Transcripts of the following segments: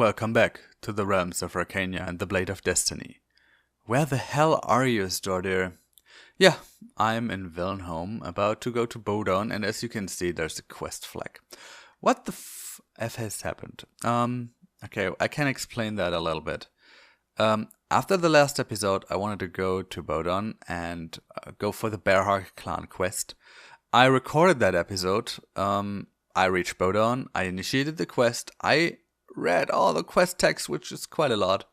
Welcome back to the Realms of Arkania and the Blade of Destiny. Where the hell are you, Stordyr? Yeah, I'm in Vilnholm, about to go to Bodon, and as you can see, there's a quest flag. What the f has happened? Okay, I can explain that a little bit. After the last episode, I wanted to go to Bodon and go for the Bearhawk clan quest. I recorded that episode. I reached Bodon. I initiated the quest. I read all the quest text, which is quite a lot.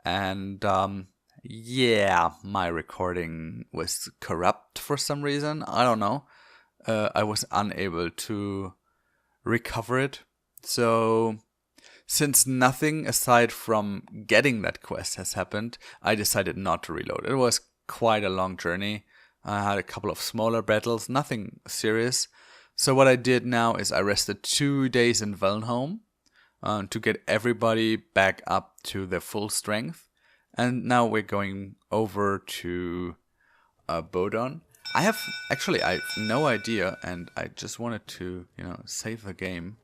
And yeah, my recording was corrupt for some reason. I don't know. I was unable to recover it. So, since nothing aside from getting that quest has happened, I decided not to reload. It was quite a long journey. I had a couple of smaller battles, nothing serious. So what I did now is I rested 2 days in Vilnholm to get everybody back up to their full strength. And now we're going over to Bodon. I have no idea, and I just wanted to, save the game.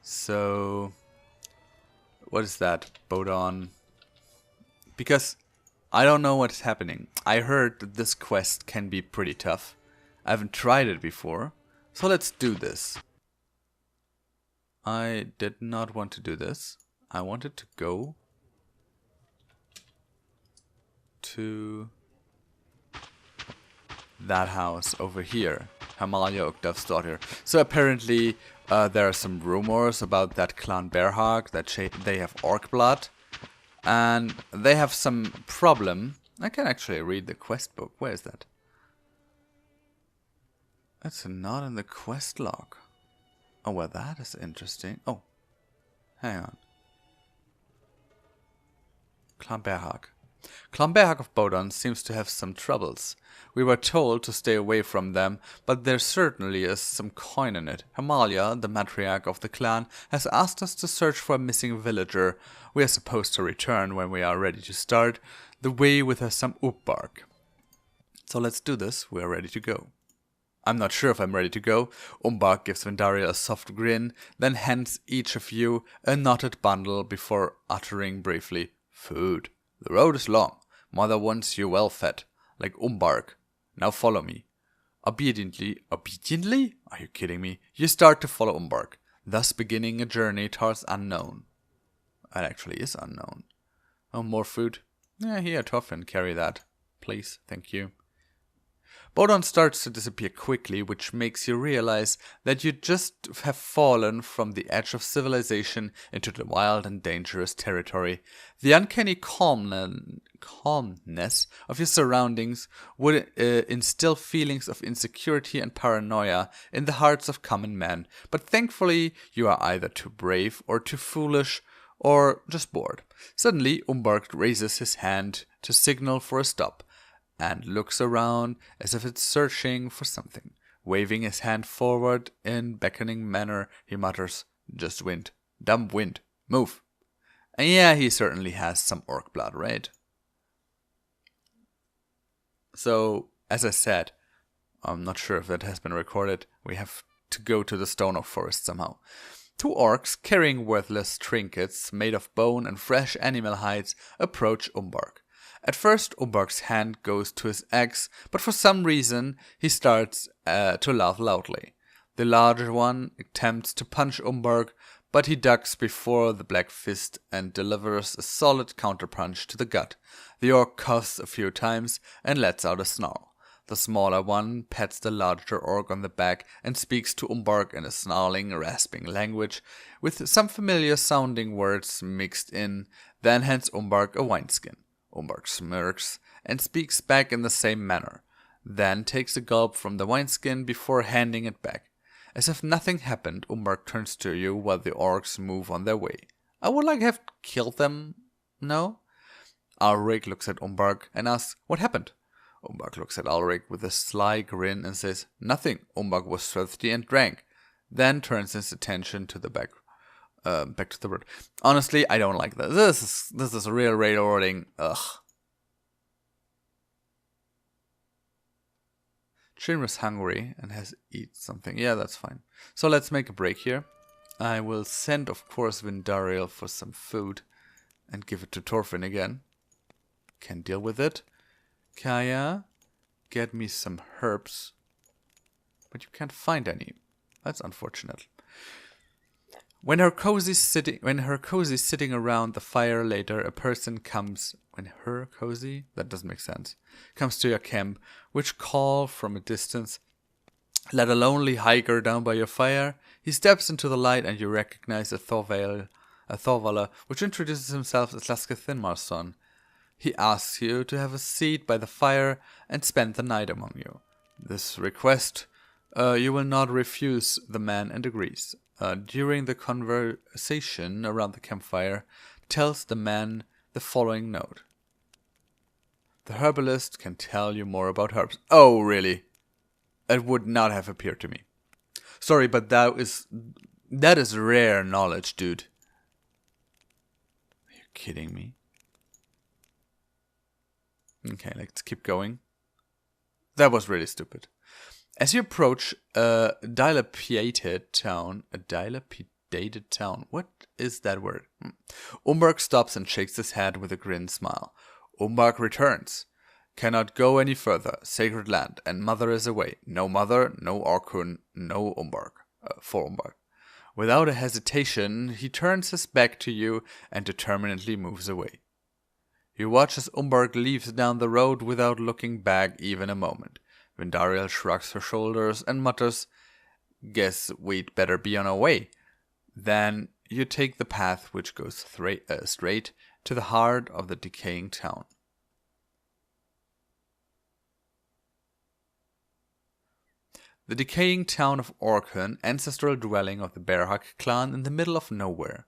So, what is that? Bodon. Because I don't know what's happening. I heard that this quest can be pretty tough. I haven't tried it before. So let's do this. I did not want to do this. I wanted to go to that house over here. Hamalia Stordyr. So apparently there are some rumors about that clan Bearhawk, that they have orc blood. And they have some problem. I can actually read the quest book. Where is that? It's not in the quest log. Oh, well, that is interesting. Oh, hang on. Clan Bearhawk. Clan Bearhawk of Bodon seems to have some troubles. We were told to stay away from them, but there certainly is some coin in it. Hamalia, the matriarch of the clan, has asked us to search for a missing villager. We are supposed to return when we are ready to start the way with some bark. So let's do this. We are ready to go. I'm not sure if I'm ready to go. Bark gives Vendaria a soft grin, then hands each of you a knotted bundle before uttering briefly, "Food. The road is long. Mother wants you well fed, like Bark. Now follow me." Obediently? Are you kidding me? You start to follow Bark, thus beginning a journey towards unknown. It actually is unknown. Oh, more food? Yeah, here, Toffin, carry that. Please, thank you. Bodon starts to disappear quickly, which makes you realize that you just have fallen from the edge of civilization into the wild and dangerous territory. The uncanny calmness of your surroundings would instill feelings of insecurity and paranoia in the hearts of common men, but thankfully you are either too brave or too foolish or just bored. Suddenly, Bark raises his hand to signal for a stop, and looks around as if it's searching for something. Waving his hand forward in beckoning manner, he mutters, "Just wind. Dumb wind. Move." And yeah, he certainly has some orc blood, right? So, as I said, I'm not sure if that has been recorded, we have to go to the Stone Oak Forest somehow. 2 orcs, carrying worthless trinkets made of bone and fresh animal hides, approach Bark. At first, Bark's hand goes to his axe, but for some reason, he starts to laugh loudly. The larger one attempts to punch Bark, but he ducks before the black fist and delivers a solid counterpunch to the gut. The orc coughs a few times and lets out a snarl. The smaller one pats the larger orc on the back and speaks to Bark in a snarling, rasping language, with some familiar sounding words mixed in, then hands Bark a wineskin. Bark smirks and speaks back in the same manner, then takes a gulp from the wineskin before handing it back. As if nothing happened, Bark turns to you while the orcs move on their way. I would like to have killed them, no? Ulrich looks at Bark and asks, "What happened?" Bark looks at Ulrich with a sly grin and says, "Nothing. Bark was thirsty and drank," then turns his attention to the back to the road. Honestly, I don't like that. This is real railroading. Ugh. Chin was hungry and has eaten something. Yeah, that's fine. So let's make a break here. I will send, of course, Vindariel for some food and give it to Thorfinn again. Can deal with it. Kaya, get me some herbs. But you can't find any. That's unfortunate. When her cozy sitting around the fire later, a person comes. When her cozy? That doesn't make sense. Comes to your camp, which call from a distance. Let a lonely hiker down by your fire. He steps into the light and you recognize a Thorvaler, which introduces himself as Laske Thinmar's son. He asks you to have a seat by the fire and spend the night among you. This request you will not refuse the man and agrees. During the conversation around the campfire, tells the man the following note. The herbalist can tell you more about herbs. Oh, really? It would not have appeared to me. Sorry, but that is rare knowledge, dude. Are you kidding me? Okay, let's keep going. That was really stupid. As you approach a dilapidated town, what is that word? Umberg stops and shakes his head with a grin smile. Umberg returns. Cannot go any further. Sacred land, and mother is away. No mother, no Orkun, no Umberg. For Umberg. Without a hesitation, he turns his back to you and determinedly moves away. You watch as Umberg leaves down the road without looking back even a moment. Vindariel shrugs her shoulders and mutters, "Guess we'd better be on our way." Then you take the path which goes straight to the heart of the decaying town. The decaying town of Orkun, ancestral dwelling of the Bearhawk clan in the middle of nowhere.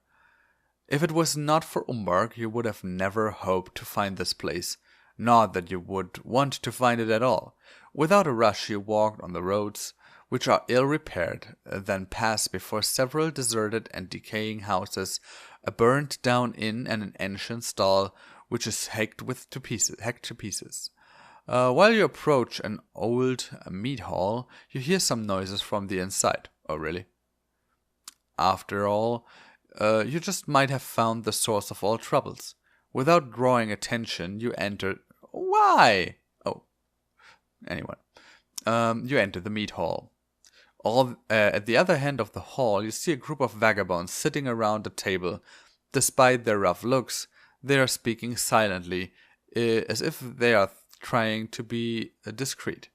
If it was not for Umberg, you would have never hoped to find this place. Not that you would want to find it at all. Without a rush you walked on the roads, which are ill-repaired, then pass before several deserted and decaying houses, a burnt-down inn and an ancient stall, which is hacked to pieces. While you approach an old meat hall, you hear some noises from the inside. Oh, really? After all, you just might have found the source of all troubles. Without drawing attention, you enter... Why? Oh, anyway. You enter the meat hall. At the other end of the hall, you see a group of vagabonds sitting around a table. Despite their rough looks, they are speaking silently, as if they are trying to be discreet.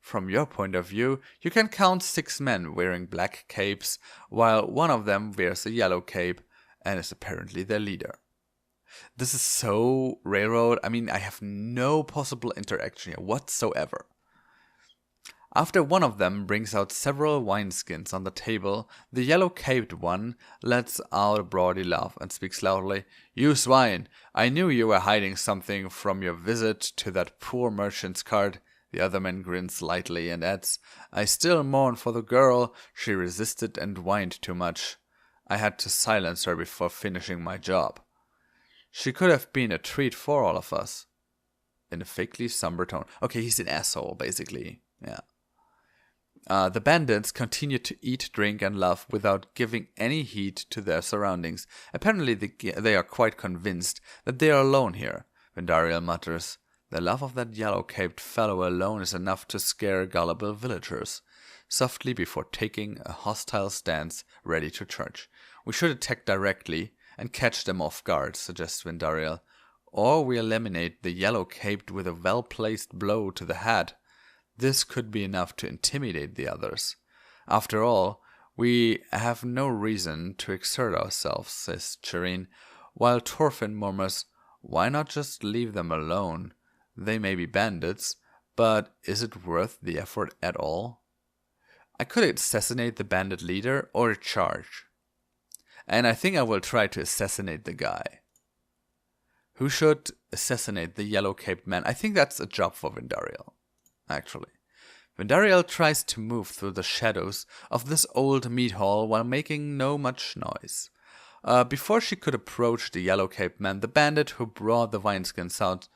From your point of view, you can count 6 men wearing black capes, while one of them wears a yellow cape and is apparently their leader. This is so railroad. I mean, I have no possible interaction here whatsoever. After one of them brings out several wineskins on the table, the yellow-caped one lets out a broady laugh and speaks loudly. "You swine! I knew you were hiding something from your visit to that poor merchant's cart." The other man grins lightly and adds, "I still mourn for the girl. She resisted and whined too much. I had to silence her before finishing my job. She could have been a treat for all of us." In a fakely somber tone. Okay, he's an asshole, basically. Yeah. The bandits continue to eat, drink, and laugh without giving any heed to their surroundings. Apparently, they are quite convinced that they are alone here. Vindariel mutters, "The love of that yellow-caped fellow alone is enough to scare gullible villagers," softly before taking a hostile stance, ready to charge. "We should attack directly and catch them off guard," suggests Vindariel. "Or we eliminate the yellow-caped with a well-placed blow to the head. This could be enough to intimidate the others. After all, we have no reason to exert ourselves," says Cherine, while Thorfinn murmurs, "Why not just leave them alone? They may be bandits, but is it worth the effort at all? I could assassinate the bandit leader or charge. And I think I will try to assassinate the guy. Who should assassinate the yellow-caped man? I think that's a job for Vindariel, actually. Vindariel tries to move through the shadows of this old meat hall while making no much noise. Before she could approach the yellow-caped man, the bandit who brought the wineskins out,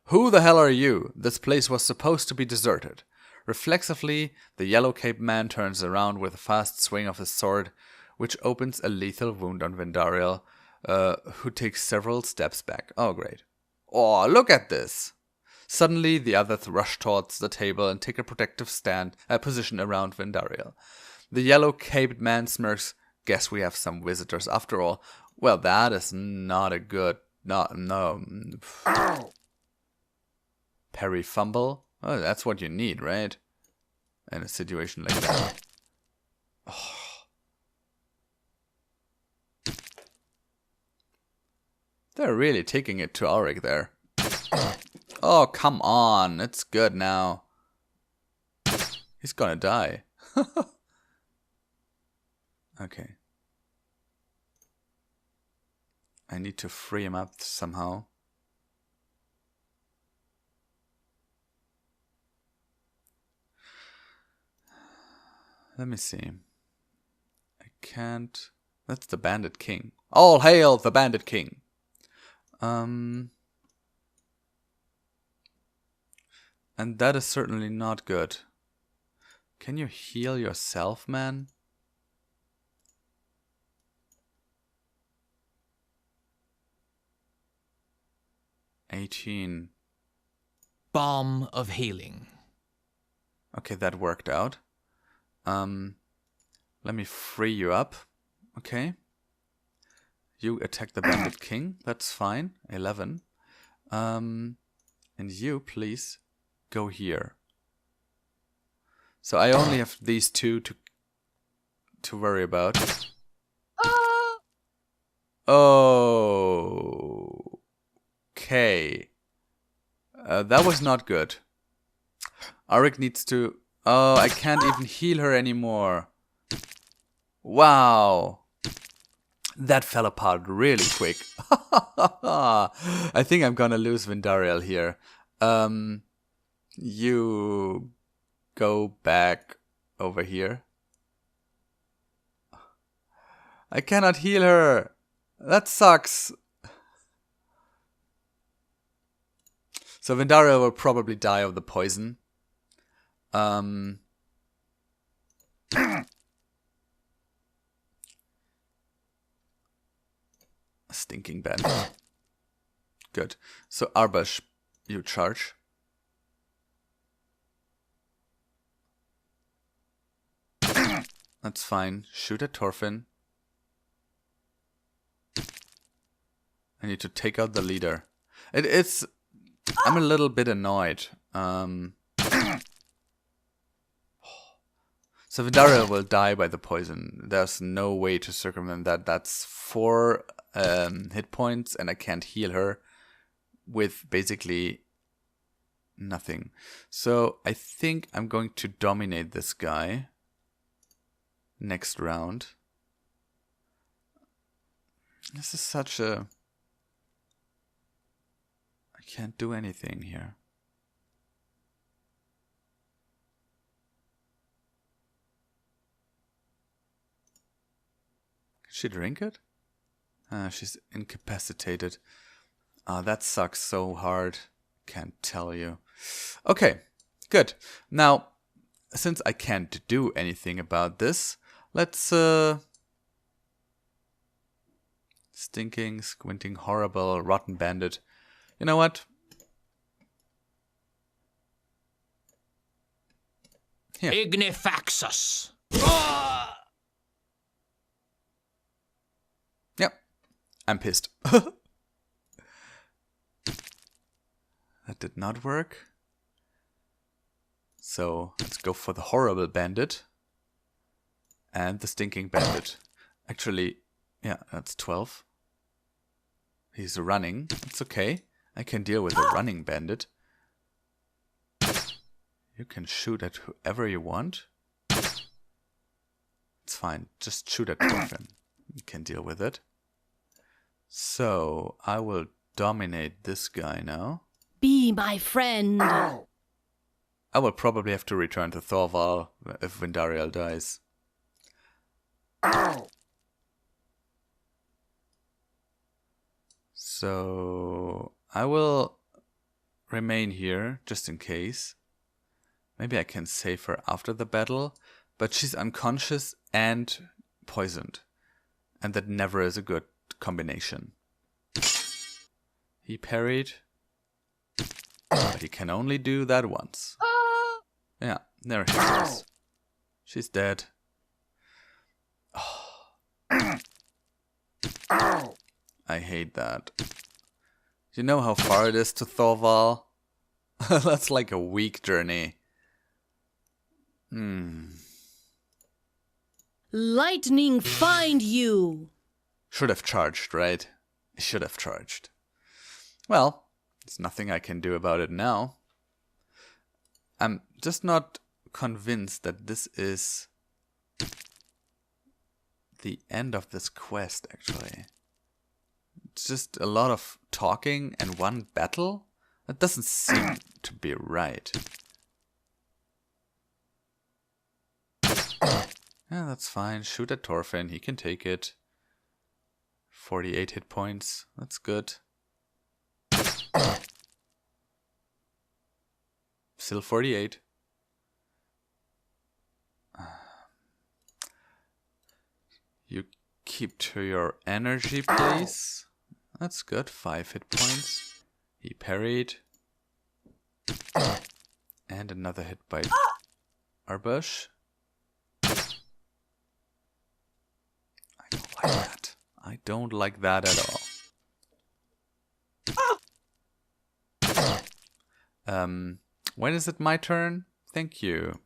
"Who the hell are you? This place was supposed to be deserted." Reflexively, the yellow-caped man turns around with a fast swing of his sword. which opens a lethal wound on Vendariel, who takes several steps back. Oh, great. Oh, look at this! Suddenly, the others rush towards the table and take a protective position around Vendariel. The yellow-caped man smirks. Guess we have some visitors after all. Well, that is not a good... No. Parry fumble? Oh, that's what you need, right? In a situation like that. Oh. They're really taking it to Auric there. Oh, come on. It's good now. He's gonna die. Okay. I need to free him up somehow. Let me see. I can't... That's the Bandit King. All hail the Bandit King! And that is certainly not good. Can you heal yourself, man? $18. Balm of healing. Okay, that worked out. Let me free you up. Okay. You attack the Bandit King. That's fine. 11. And you, please, go here. So I only have these two to worry about. Oh. Okay. That was not good. Auric needs to... Oh, I can't even heal her anymore. Wow. That fell apart really quick. I think I'm gonna lose Vendariel here. You go back over here. I cannot heal her. That sucks. So Vendariel will probably die of the poison. Stinking bandit. Good. So Arbash, you charge. That's fine. Shoot at Torfin. I need to take out the leader. I'm a little bit annoyed. So Vendariel will die by the poison. There's no way to circumvent that. That's 4 hit points, and I can't heal her with basically nothing. So I think I'm going to dominate this guy next round. This is such a... I can't do anything here. Can she drink it? She's incapacitated. That sucks so hard. Can't tell you. Okay, good. Now, since I can't do anything about this, let's... Stinking, squinting, horrible, rotten bandit. You know what? Here. Ignifaxus. Yep. I'm pissed. That did not work. So let's go for the horrible bandit. And the stinking bandit. Actually, yeah, that's 12. He's running. It's okay. I can deal with a running bandit. You can shoot at whoever you want. It's fine. Just shoot at Torfin. You can deal with it. So, I will dominate this guy now. Be my friend. I will probably have to return to Thorval if Vendariel dies. So, I will remain here just in case. Maybe I can save her after the battle, but she's unconscious and poisoned. And that never is a good combination. He parried. But he can only do that once. Yeah, there she is. She's dead. Oh. I hate that. You know how far it is to Thorval? That's like a week journey. Lightning find you! Should have charged, right? I should have charged. Well, there's nothing I can do about it now. I'm just not convinced that this is the end of this quest, actually. It's just a lot of talking and one battle? That doesn't seem to be right. Yeah, that's fine. Shoot at Thorfinn. He can take it. 48 hit points. That's good. Still 48. You keep to your energy, please. That's good. 5 hit points. He parried. And another hit by Arbush. I don't like that. I don't like that at all. When is it my turn? Thank you.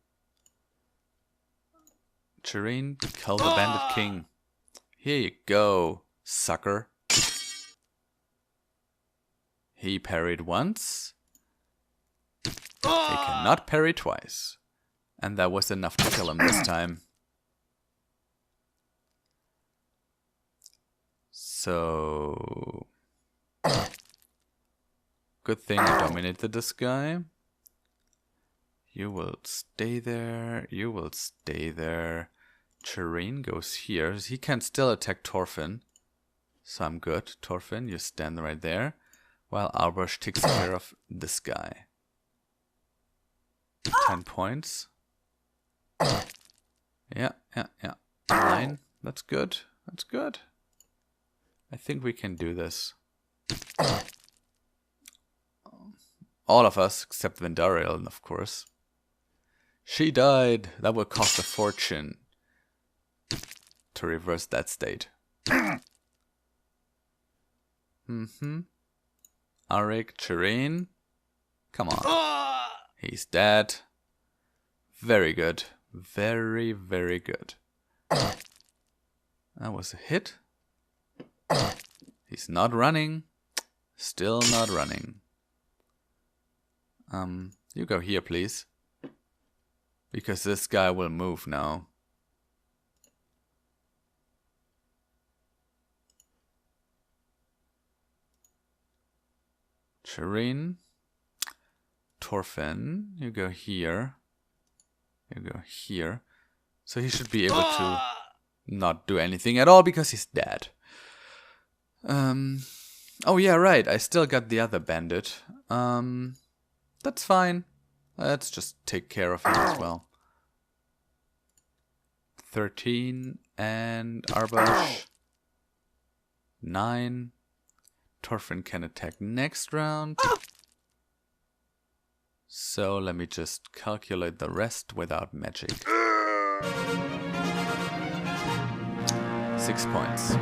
Shireen, kill the Bandit King. Here you go, sucker. He parried once. He cannot parry twice. And that was enough to kill him this time. So... good thing I dominated this guy. You will stay there. You will stay there. Shireen goes here. He can still attack Thorfinn. So I'm good. Thorfinn, you stand right there. While Albush takes care of this guy. 10 points. Yeah. 9. That's good. That's good. I think we can do this. All of us, except Vendariel, of course. She died. That will cost a fortune to reverse that state. Arik, Shireen. Come on. He's dead. Very good. Very, very good. That was a hit. He's not running. Still not running. You go here, please. Because this guy will move now. Shireen. Thorfinn, you go here. You go here. So he should be able to not do anything at all because he's dead. Oh yeah, right. I still got the other bandit. That's fine. Let's just take care of him as well. 13 and Arbush. 9. Thorfinn can attack next round. So let me just calculate the rest without magic. 6 points.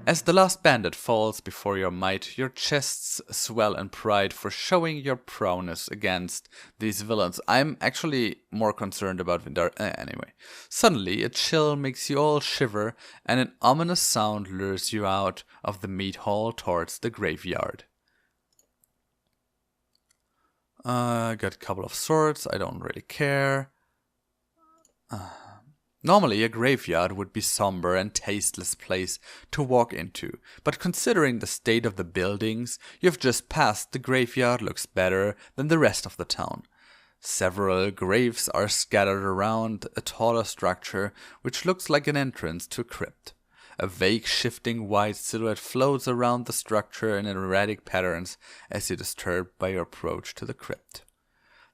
As the last bandit falls before your might, your chests swell in pride for showing your prowess against these villains. I'm actually more concerned about Vindar. Anyway, suddenly a chill makes you all shiver, and an ominous sound lures you out of the meat hall towards the graveyard. I got a couple of swords. I don't really care. Normally, a graveyard would be somber and tasteless place to walk into, but considering the state of the buildings you've just passed, the graveyard looks better than the rest of the town. Several graves are scattered around a taller structure, which looks like an entrance to a crypt. A vague, shifting white silhouette floats around the structure in erratic patterns as you disturbed by your approach to the crypt.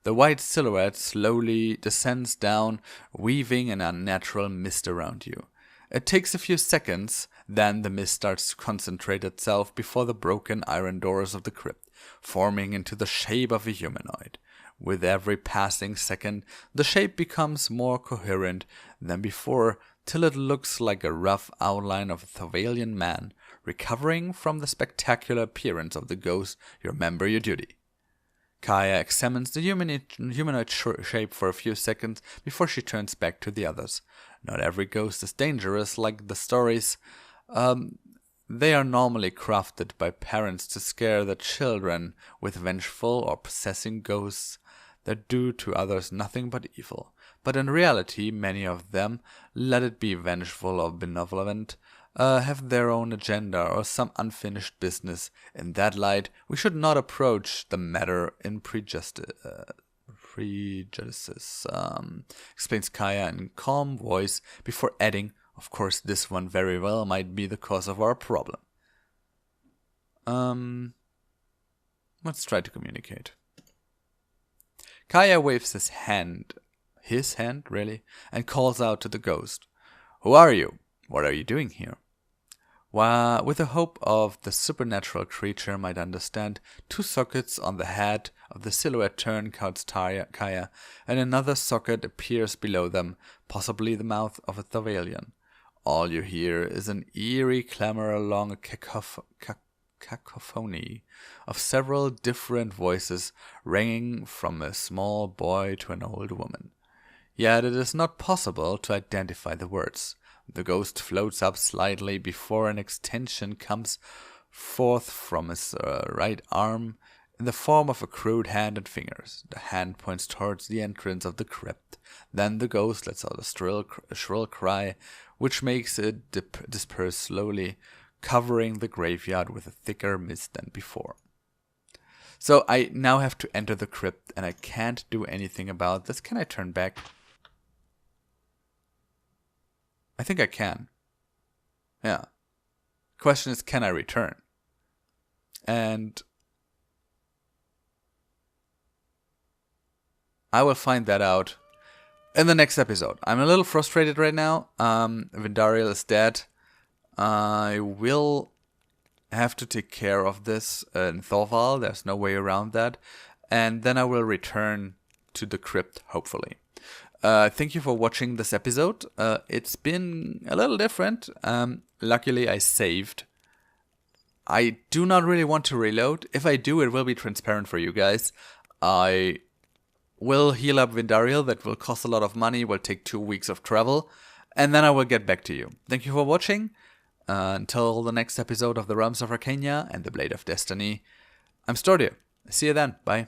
The white silhouette slowly descends down, weaving an unnatural mist around you. It takes a few seconds, then the mist starts to concentrate itself before the broken iron doors of the crypt, forming into the shape of a humanoid. With every passing second, the shape becomes more coherent than before, till it looks like a rough outline of a Thorvalian man. Recovering from the spectacular appearance of the ghost, you remember your duty. Kaya examines the humanoid shape for a few seconds before she turns back to the others. Not every ghost is dangerous like the stories. They are normally crafted by parents to scare their children with vengeful or possessing ghosts that do to others nothing but evil. But in reality, many of them, let it be vengeful or benevolent, have their own agenda or some unfinished business. In that light, we should not approach the matter in prejudice, explains Kaya in a calm voice before adding, of course, this one very well might be the cause of our problem. Let's try to communicate. Kaya waves his hand, really, and calls out to the ghost. Who are you? What are you doing here? With the hope of the supernatural creature might understand, 2 sockets on the head of the silhouette turn towards Kaya, and another socket appears below them, possibly the mouth of a Thorvalian. All you hear is an eerie clamor along a cacophony of several different voices, ringing from a small boy to an old woman. Yet it is not possible to identify the words. The ghost floats up slightly before an extension comes forth from his right arm in the form of a crude hand and fingers. The hand points towards the entrance of the crypt. Then the ghost lets out a shrill cry, which makes it disperse slowly, covering the graveyard with a thicker mist than before. So I now have to enter the crypt, and I can't do anything about this. Can I turn back? I think I can. Yeah. Question is, can I return? And I will find that out in the next episode. I'm a little frustrated right now. Vindariel is dead. I will have to take care of this in Thorval. There's no way around that. And then I will return to the crypt, hopefully. Thank you for watching this episode. It's been a little different. Luckily, I saved. I do not really want to reload. If I do, it will be transparent for you guys. I will heal up Vindariel. That will cost a lot of money. Will take 2 weeks of travel. And then I will get back to you. Thank you for watching. Until the next episode of the Realms of Arkania and the Blade of Destiny. I'm Stordyr. See you then. Bye.